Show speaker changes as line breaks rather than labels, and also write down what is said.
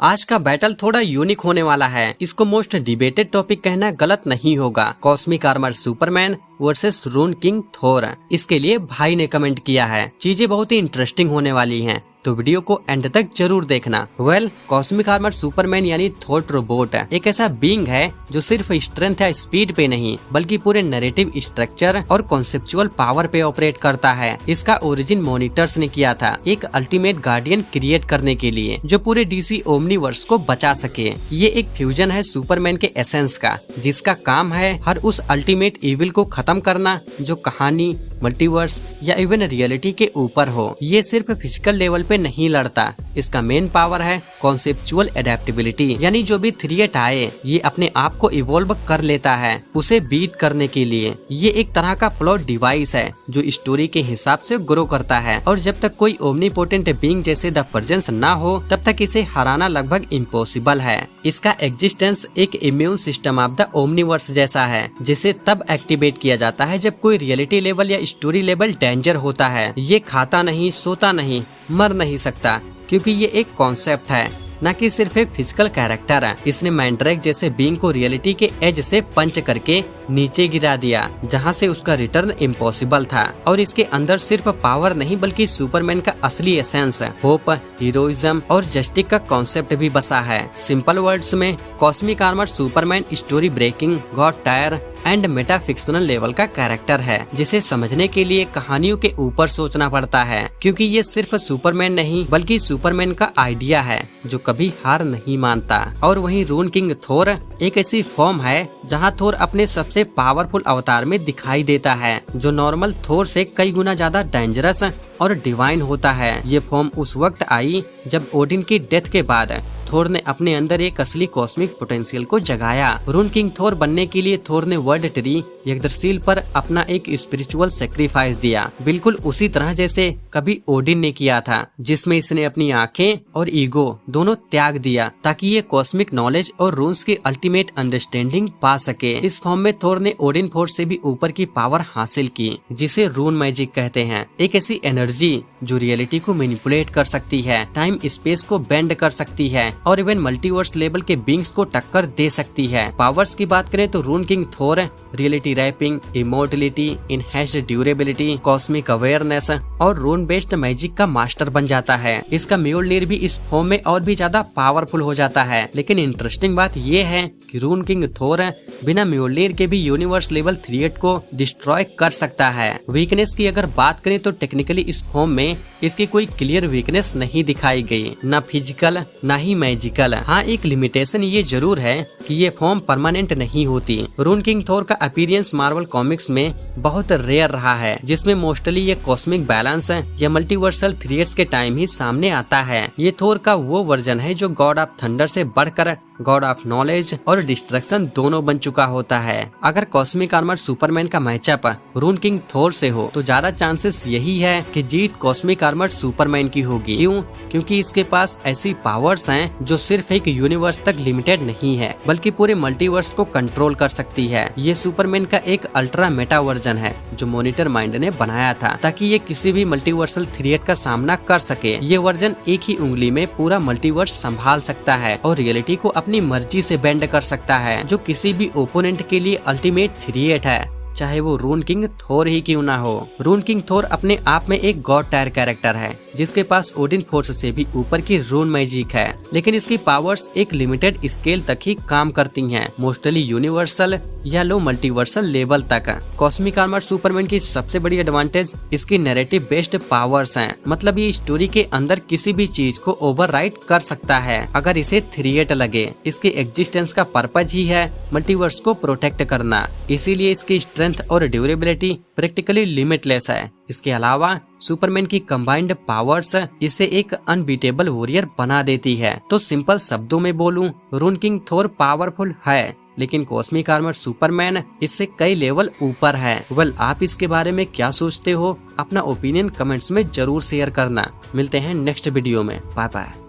आज का बैटल थोड़ा यूनिक होने वाला है। इसको मोस्ट डिबेटेड टॉपिक कहना गलत नहीं होगा। Cosmic armour Superman versus rune king Thor. इसके लिए भाई ने कमेंट किया है। चीजें बहुत ही इंटरेस्टिंग होने वाली हैं, तो वीडियो को एंड तक जरूर देखना। कॉस्मिक आर्मर सुपरमैन यानी थोर रोबोट एक ऐसा बीइंग है जो सिर्फ स्ट्रेंथ या स्पीड पे नहीं बल्कि पूरे नैरेटिव स्ट्रक्चर और कॉन्सेप्चुअल पावर पे ऑपरेट करता है। इसका ओरिजिन मॉनिटर्स ने किया था, एक अल्टीमेट गार्डियन क्रिएट करने के लिए जो पूरे डीसी ओमनीवर्स को बचा सके। ये एक फ्यूजन है सुपरमैन के एसेंस का, जिसका काम है हर उस अल्टीमेट इविल को खत्म करना जो कहानी, मल्टीवर्स या इवन रियलिटी के ऊपर हो। ये सिर्फ फिजिकल लेवल पे नहीं लड़ता। इसका मेन पावर है कॉन्सेप्चुअल एडेप्टेबिलिटी, यानी जो भी थ्रेट आए ये अपने आप को इवॉल्व कर लेता है उसे बीट करने के लिए। ये एक तरह का प्लॉट डिवाइस है जो स्टोरी के हिसाब से ग्रो करता है, और जब तक कोई ओमनीपोटेंट बीइंग जैसे द प्रेजेंस ना हो तब तक इसे हराना लगभग इम्पॉसिबल है। इसका एग्जिस्टेंस एक immune system of the Omniverse जैसा है, जिसे तब एक्टिवेट किया जाता है जब कोई रियलिटी लेवल या स्टोरी लेवल डेंजर होता है। ये खाता नहीं, सोता नहीं, मर नहीं सकता, क्योंकि ये एक कॉन्सेप्ट है, न कि सिर्फ एक फिजिकल कैरेक्टर है। इसने मैंड्रेक जैसे बीइंग को रियलिटी के एज से पंच करके नीचे गिरा दिया, जहां से उसका रिटर्न इम्पॉसिबल था। और इसके अंदर सिर्फ पावर नहीं बल्कि सुपरमैन का असली एसेंस, होप, हीरोइज्म और जस्टिस का कॉन्सेप्ट भी बसा है। सिंपल वर्ड्स में cosmic armour Superman story breaking, god tier and metafictional level का कैरेक्टर है, जिसे समझने के लिए कहानियों के ऊपर सोचना पड़ता है, क्योंकि ये सिर्फ सुपरमैन नहीं बल्कि सुपरमैन का आइडिया है जो कभी हार नहीं मानता। और वहीं रून किंग थोर एक ऐसी फॉर्म है जहां थोर अपने सबसे पावरफुल अवतार में दिखाई देता है, जो नॉर्मल थोर से कई गुना ज्यादा डेंजरस और डिवाइन होता है। ये फॉर्म उस वक्त आई जब ओडिन की डेथ के बाद थोर ने अपने अंदर एक असली कॉस्मिक पोटेंशियल को जगाया। रून किंग थोर बनने के लिए थोर ने वर्ल्ड ट्री यग्द्रसील पर अपना एक स्पिरिचुअल सेक्रीफाइस दिया, बिल्कुल उसी तरह जैसे कभी ओडिन ने किया था, जिसमें इसने अपनी आंखें और ईगो दोनों त्याग दिया ताकि ये कॉस्मिक नॉलेज और रून्स की अल्टीमेट अंडरस्टैंडिंग पा सके। इस फॉर्म में थोर ने ओडिन फोर्स से भी ऊपर की पावर हासिल की, जिसे रून मैजिक कहते हैं। एक ऐसी एनर्जी जो रियलिटी को मैनिपुलेट कर सकती है, टाइम स्पेस को बेंड कर सकती है और इवन मल्टीवर्स लेवल के बीइंग्स को टक्कर दे सकती है। पावर्स की बात करें तो rune king Thor reality warping, immortality, enhanced durability, cosmic awareness और रून बेस्ड मैजिक का मास्टर बन जाता है। इसका म्योल्निर भी इस फॉर्म में और भी ज्यादा पावरफुल हो जाता है। लेकिन इंटरेस्टिंग बात ये है कि रून किंग थोर बिना म्योल्निर के भी यूनिवर्स लेवल थ्रेट को डिस्ट्रॉय कर सकता है। वीकनेस की अगर बात करें तो टेक्निकली इस फॉर्म में इसकी कोई क्लियर वीकनेस नहीं दिखाई गई, न फिजिकल न ही मैजिकल। हाँ, एक लिमिटेशन ये जरूर है कि ये फॉर्म परमानेंट नहीं होती। रून किंग थोर का अपीयरेंस मार्वल कॉमिक्स में बहुत रेयर रहा है, जिसमें मोस्टली ये कॉस्मिक बैलेंस या मल्टीवर्सल थ्रेट्स के टाइम ही सामने आता है। ये थोर का वो वर्जन है जो गॉड ऑफ थंडर से बढ़कर गॉड ऑफ नॉलेज और डिस्ट्रक्शन दोनों बन चुका होता है। अगर कॉस्मिक आर्मर सुपरमैन का मैचअप रून किंग थोर से हो तो ज्यादा चांसेस यही है कि जीत कॉस्मिक आर्मर सुपरमैन की होगी। क्यों? क्योंकि इसके पास ऐसी पावर्स हैं जो सिर्फ एक यूनिवर्स तक लिमिटेड नहीं है बल्कि पूरे मल्टीवर्स को कंट्रोल कर सकती है। ये सुपरमैन का एक अल्ट्रा मेटा वर्जन है जो मॉनिटर माइंड ने बनाया था ताकि ये किसी भी मल्टीवर्सल थ्रेट का सामना कर सके। ये वर्जन एक ही उंगली में पूरा मल्टीवर्स संभाल सकता है और रियलिटी को अपनी मर्जी से बेंड कर सकता है, जो किसी भी ओपोनेंट के लिए अल्टीमेट थ्रेट है, चाहे वो रून किंग थोर ही क्यों ना हो। रून किंग थोर अपने आप में एक गॉड टायर कैरेक्टर है, जिसके पास ओडिन फोर्स से भी ऊपर की रून मैजिक है, लेकिन इसकी पावर्स एक लिमिटेड स्केल तक ही काम करती हैं, मोस्टली यूनिवर्सल या लो मल्टीवर्सल लेवल तक। कॉस्मिक आर्मर सुपरमैन की सबसे बड़ी एडवांटेज इसकी नैरेटिव बेस्ड पावर्स हैं, मतलब ये स्टोरी के अंदर किसी भी चीज को ओवरराइट कर सकता है अगर इसे थ्रेट लगे। इसके एग्जिस्टेंस का पर्पज ही है मल्टीवर्स को प्रोटेक्ट करना, इसीलिए इसकी स्ट्रेंथ और ड्यूरेबिलिटी प्रैक्टिकली लिमिटलेस है। इसके अलावा सुपरमैन की कंबाइंड पावर्स इसे एक अनबीटेबल वॉरियर बना देती है। तो सिंपल शब्दों में बोलूं, रून किंग थोर पावरफुल है, लेकिन कॉस्मिक आर्मर सुपरमैन इससे कई लेवल ऊपर है। आप इसके बारे में क्या सोचते हो? अपना ओपिनियन कमेंट्स में जरूर शेयर करना। मिलते हैं नेक्स्ट वीडियो में। Bye bye.